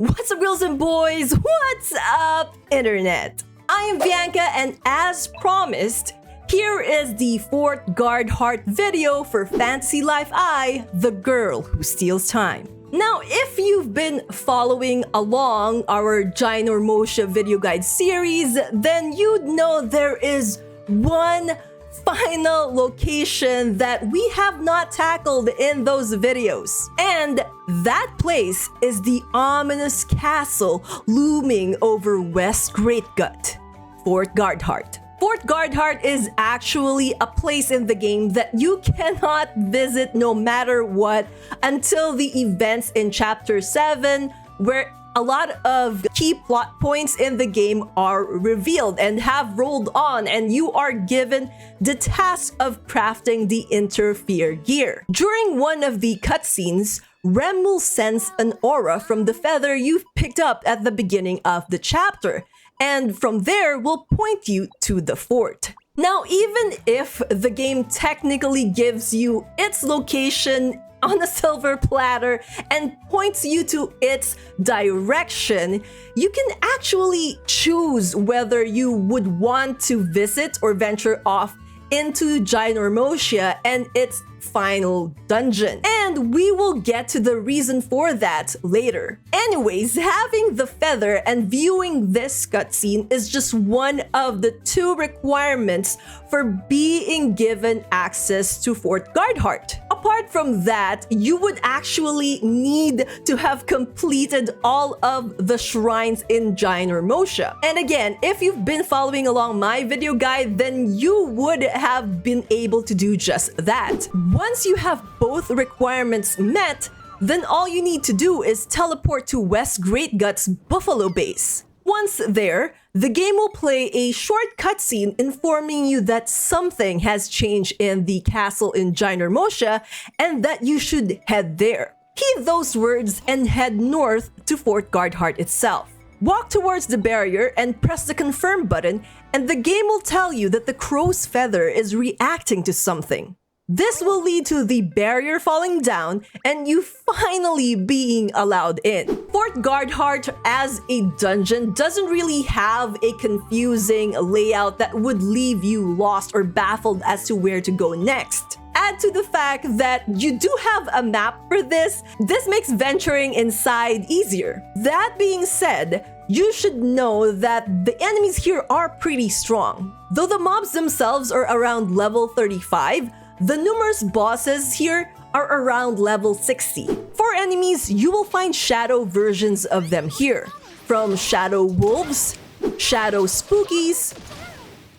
What's up, girls and boys? What's up, internet? I am Bianca, and as promised, here is the Fort Gardhart video for Fantasy Life I, the girl who steals time. Now, if you've been following along our Ginormosia video guide series, then you'd know there is one final location that we have not tackled in those videos. And that place is the ominous castle looming over West Great Gut, Fort Gardhart. Fort Gardhart is actually a place in the game that you cannot visit no matter what until the events in Chapter 7, where a lot of key plot points in the game are revealed and have rolled on, and you are given the task of crafting the interfere gear. During one of the cutscenes, Rem will sense an aura from the feather you've picked up at the beginning of the chapter, and from there will point you to the fort. Now, even if the game technically gives you its location on a silver platter and points you to its direction, you can actually choose whether you would want to visit or venture off into Ginormosia and its final dungeon. And we will get to the reason for that later. Anyways, having the feather and viewing this cutscene is just one of the two requirements for being given access to Fort Gardhart. Apart from that, you would actually need to have completed all of the shrines in Ginormosia. And again, if you've been following along my video guide, then you would have been able to do just that. Once you have both requirements met, then all you need to do is teleport to West Great Gut's Buffalo Base. Once there, the game will play a short cutscene informing you that something has changed in the castle in Ginormosia and that you should head there. Heed those words and head north to Fort Gardhart itself. Walk towards the barrier and press the confirm button, and the game will tell you that the crow's feather is reacting to something. This will lead to the barrier falling down and you finally being allowed in. Fort Gardhart as a dungeon doesn't really have a confusing layout that would leave you lost or baffled as to where to go next. Add to the fact that you do have a map for this makes venturing inside easier. That being said, you should know that the enemies here are pretty strong. Though the mobs themselves are around level 35, the numerous bosses here are around level 60. For enemies, you will find shadow versions of them here, from shadow wolves, shadow spookies,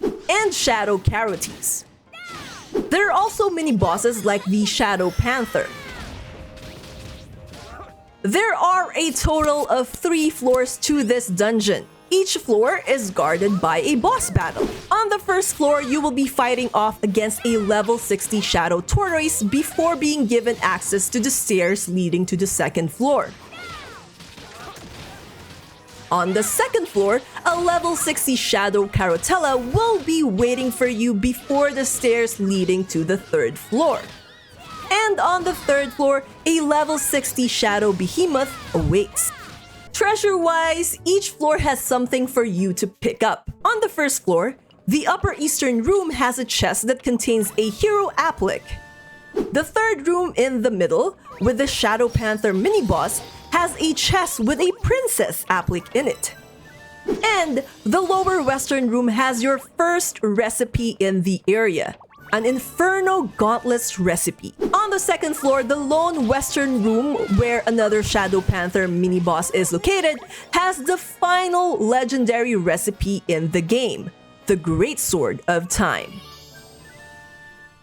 and shadow caroties. There are also mini bosses like the shadow panther. There are a total of 3 floors to this dungeon. Each floor is guarded by a boss battle. On the first floor, you will be fighting off against a level 60 shadow tortoise before being given access to the stairs leading to the second floor. On the second floor, a level 60 shadow carotella will be waiting for you before the stairs leading to the third floor. And on the third floor, a level 60 shadow behemoth awaits. Treasure-wise, each floor has something for you to pick up. On the first floor, the upper eastern room has a chest that contains a hero applic. The third room in the middle, with the Shadow Panther mini-boss, has a chest with a princess applic in it. And the lower western room has your first recipe in the area, an Inferno Gauntlets recipe. On the second floor, the lone western room, where another Shadow Panther mini-boss is located, has the final legendary recipe in the game, the Great Sword of Time.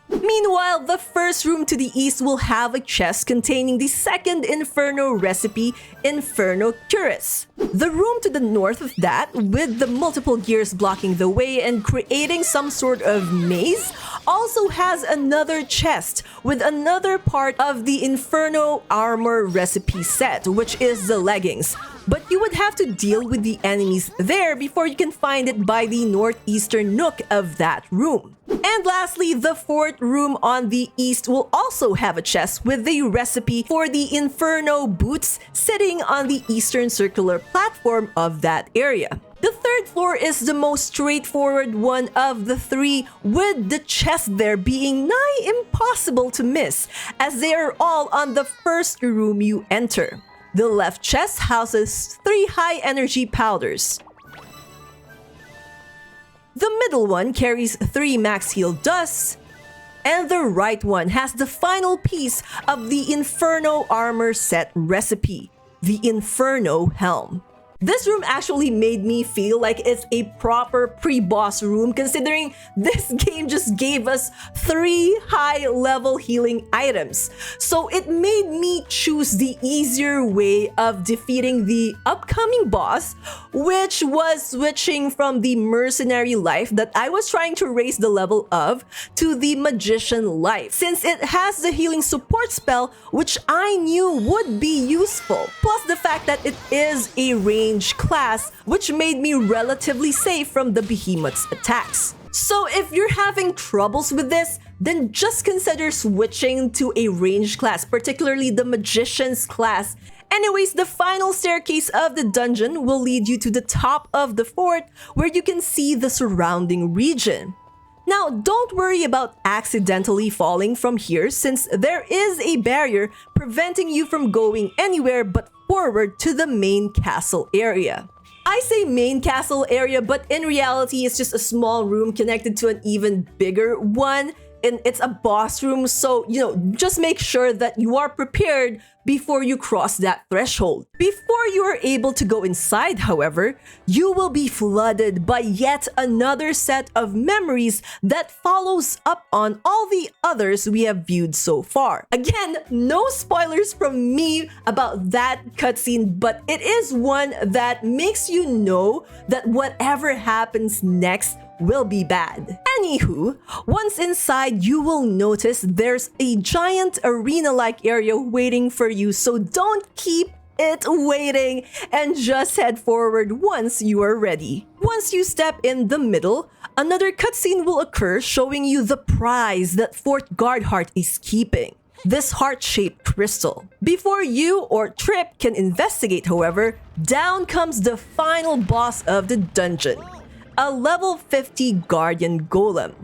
Meanwhile, the first room to the east will have a chest containing the second Inferno recipe, Inferno Cuirass. The room to the north of that, with the multiple gears blocking the way and creating some sort of maze, also has another chest with another part of the Inferno armor recipe set, which is the leggings. but you would have to deal with the enemies there before you can find it by the northeastern nook of that room. And lastly, the fourth room on the east will also have a chest with the recipe for the Inferno boots sitting on the eastern circular platform of that area. The third floor is the most straightforward one of the three, with the chest there being nigh impossible to miss, as they are all on the first room you enter. The left chest houses 3 high energy powders. The middle one carries 3 max heal dusts, and the right one has the final piece of the Inferno armor set recipe, the Inferno helm. This room actually made me feel like it's a proper pre-boss room, considering this game just gave us 3 high-level healing items. So it made me choose the easier way of defeating the upcoming boss, which was switching from the mercenary life that I was trying to raise the level of to the magician life, since it has the healing support spell, which I knew would be useful, plus the fact that it is a range class, which made me relatively safe from the behemoth's attacks. So if you're having troubles with this, then just consider switching to a ranged class, particularly the magician's class. Anyways, the final staircase of the dungeon will lead you to the top of the fort, where you can see the surrounding region. Now, don't worry about accidentally falling from here, since there is a barrier preventing you from going anywhere but forward to the main castle area. I say main castle area, but in reality, it's just a small room connected to an even bigger one. And it's a boss room, so, just make sure that you are prepared before you cross that threshold. Before you are able to go inside, however, you will be flooded by yet another set of memories that follows up on all the others we have viewed so far. Again, no spoilers from me about that cutscene, but it is one that makes you know that whatever happens next will be bad. Anywho, once inside, you will notice there's a giant arena-like area waiting for you, so don't keep it waiting and just head forward once you are ready. Once you step in the middle, another cutscene will occur showing you the prize that Fort Gardhart is keeping, this heart-shaped crystal. Before you or Trip can investigate, however, down comes the final boss of the dungeon, a level 50 Guardian Golem,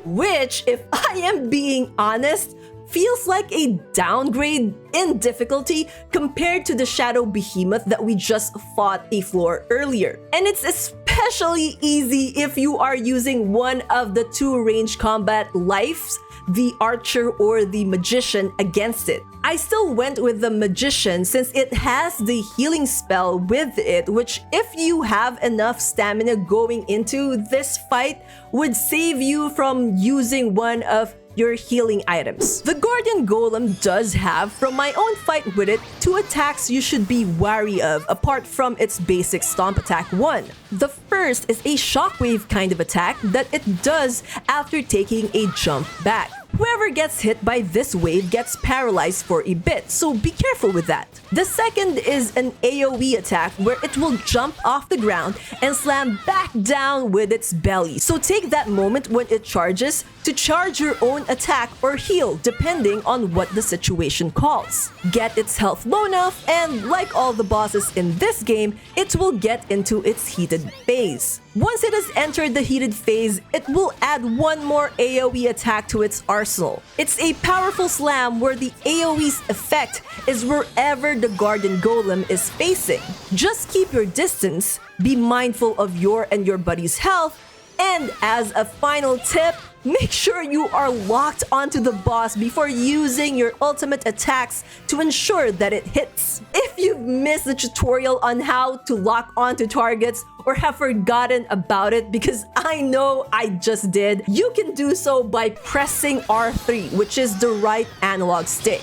which, if I am being honest, feels like a downgrade in difficulty compared to the Shadow Behemoth that we just fought a floor earlier. And it's especially easy if you are using one of the 2 ranged combat lives, the Archer or the Magician, against it. I still went with the Magician since it has the healing spell with it, which, if you have enough stamina going into this fight, would save you from using one of your healing items. The Guardian Golem does have, from my own fight with it, 2 attacks you should be wary of apart from its basic stomp attack 1. The first is a shockwave kind of attack that it does after taking a jump back. Whoever gets hit by this wave gets paralyzed for a bit, so be careful with that. The second is an AoE attack where it will jump off the ground and slam back down with its belly. So take that moment when it charges to charge your own attack or heal, depending on what the situation calls. Get its health low enough, and like all the bosses in this game, it will get into its heated phase. Once it has entered the heated phase, it will add one more AoE attack to its arsenal. It's a powerful slam where the AoE's effect is wherever the Guardian Golem is facing. Just keep your distance, be mindful of your and your buddy's health, and as a final tip, make sure you are locked onto the boss before using your ultimate attacks to ensure that it hits. If you've missed the tutorial on how to lock onto targets or have forgotten about it, because I know I just did, you can do so by pressing R3, which is the right analog stick.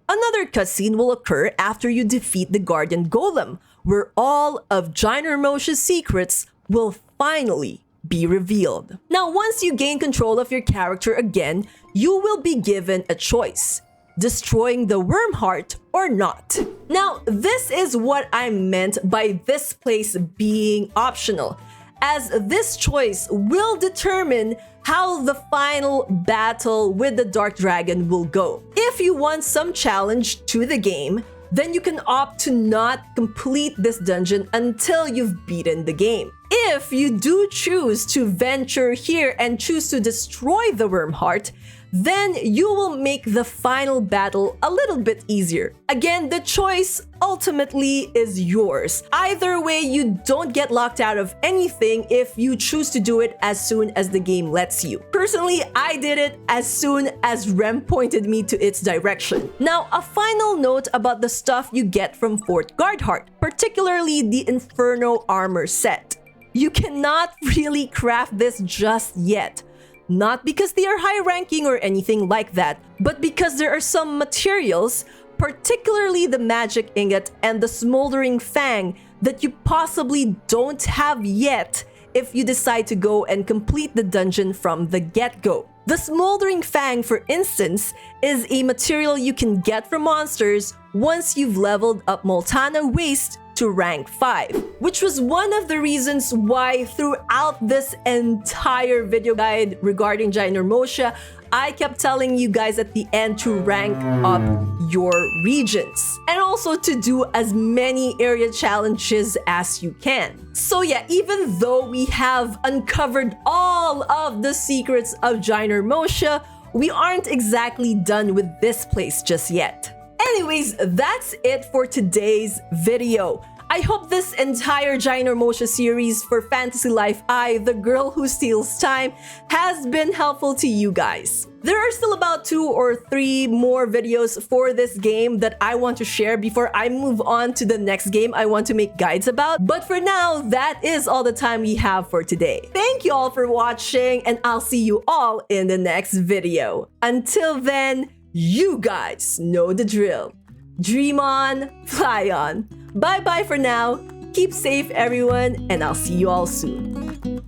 Another cutscene will occur after you defeat the Guardian Golem, where all of Ginormosia's secrets will finally be revealed. Now, once you gain control of your character again, you will be given a choice. destroying the worm heart or not. Now, this is what I meant by this place being optional, as this choice will determine how the final battle with the Dark Dragon will go. If you want some challenge to the game, then you can opt to not complete this dungeon until you've beaten the game. If you do choose to venture here and choose to destroy the worm heart, then you will make the final battle a little bit easier. Again, the choice ultimately is yours. Either way, you don't get locked out of anything if you choose to do it as soon as the game lets you. Personally, I did it as soon as Rem pointed me to its direction. Now, a final note about the stuff you get from Fort Gardhart, particularly the Inferno armor set. You cannot really craft this just yet. Not because they are high-ranking or anything like that, but because there are some materials, particularly the magic ingot and the smoldering fang, that you possibly don't have yet if you decide to go and complete the dungeon from the get-go. The smoldering fang, for instance, is a material you can get from monsters once you've leveled up Moltana Waste to rank 5, which was one of the reasons why throughout this entire video guide regarding Ginormosia, I kept telling you guys at the end to rank up your regions and also to do as many area challenges as you can. So yeah, even though we have uncovered all of the secrets of Ginormosia, we aren't exactly done with this place just yet. Anyways, that's it for today's video. I hope this entire Ginormosia series for Fantasy Life I, the girl who steals time, has been helpful to you guys. There are still about 2 or 3 more videos for this game that I want to share before I move on to the next game I want to make guides about. But for now, that is all the time we have for today. Thank you all for watching, and I'll see you all in the next video. Until then, you guys know the drill. Dream on, fly on. Bye-bye for now. Keep safe, everyone, and I'll see you all soon.